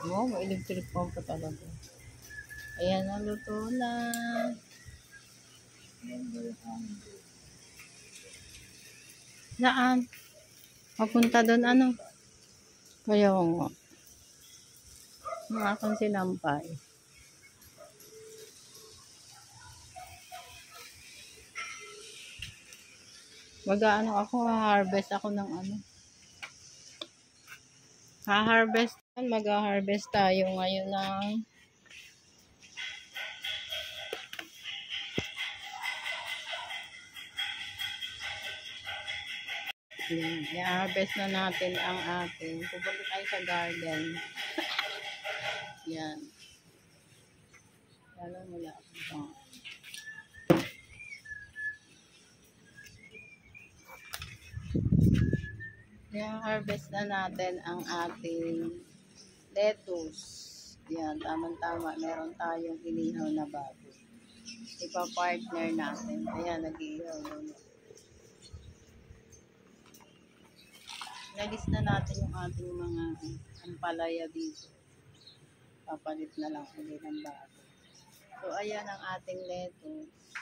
Oh, may electric pump pa talaga. Ayan, naluto na. Saan? Papunta doon ano? Kaya nga. Ang akong sinampay. Mag-ano ako, ha-harvest ako ng ano. Mag-harvest tayo ngayon ng i-harvest na natin ang ating. Pupunta tayo sa garden. Yan. Lalo mula ako. I-harvest na natin ang ating lettuce. Yan, tamang-tama. Meron tayong inihaw na bago. Ipa-partner natin. Ayan, nag-ihaw doon. Nalis na natin yung ating mga ampalaya dito. Papalit na lang ulit ng bago. So, ayan ang ating lettuce.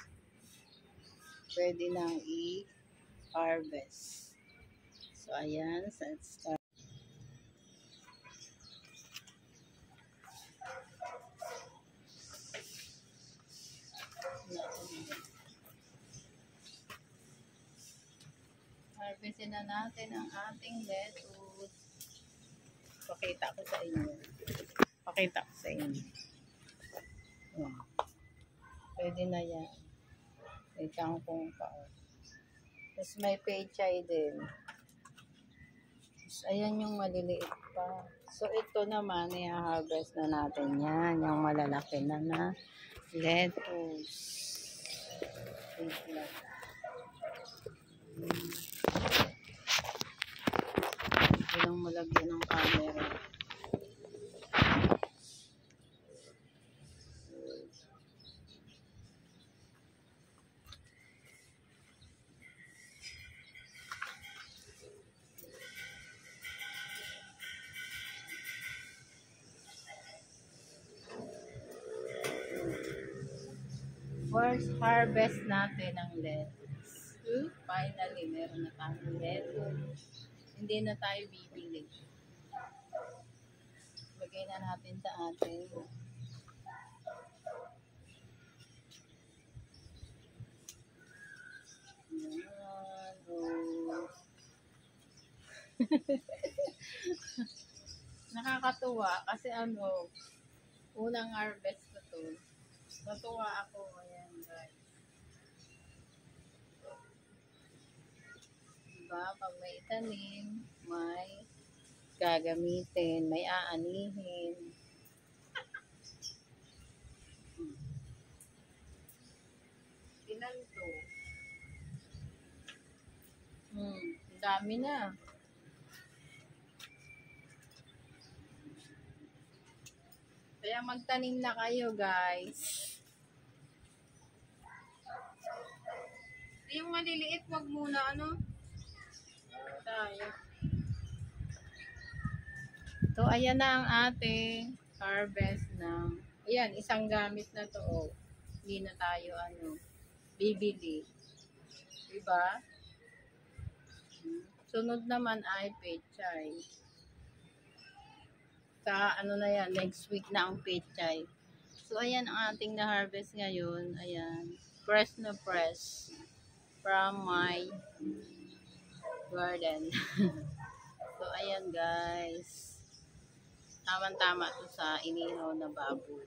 Pwede nang i-harvest. So, ayan. Let's start. Harvestin na natin ang ating lettuce. Pakita ko sa inyo. Ayan. Pwede na yan. May kangkong pa. Tapos may pechay din. Tapos ayan yung maliliit pa. So ito naman, i-harvest na natin yan. Yung malalaki na lettuce. Hindi lang malagyan ng camera. First harvest natin ng lettuce. Finally, meron na tayong lettuce. Hindi na tayo bibili. Lagay na natin sa atin. Ayan. Oh. Nakakatuwa kasi unang harvest ko to. Natuwa ako. Ayan, guys. Diba? Pag may itanim, may gagamitin, may aanihin. Ilan to? Ang dami na. Kaya magtanim na kayo, guys. Yung maliliit, wag muna, tayo. So, ayan na ang ating harvest ng, ayan, isang gamit na to, oh. Hindi na tayo, bibili. Diba? Sunod naman ay pechay. Sa, na yan, next week na ang pechay. So, ayan ang ating na-harvest ngayon. Ayan, fresh na fresh from my garden. So, ayan guys. Tama-tama to sa inihaw na baboy.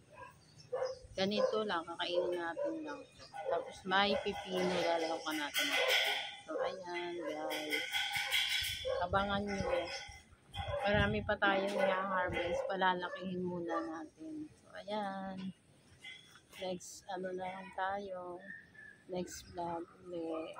Ganito lang, kakainin natin lang. Tapos may pipino, lalawakan natin. So, ayan guys. Abangan nyo. Marami pa tayong i-harvest. Palalakihin muna natin. So, ayan. Next, na lang tayo. Next vlog ulit.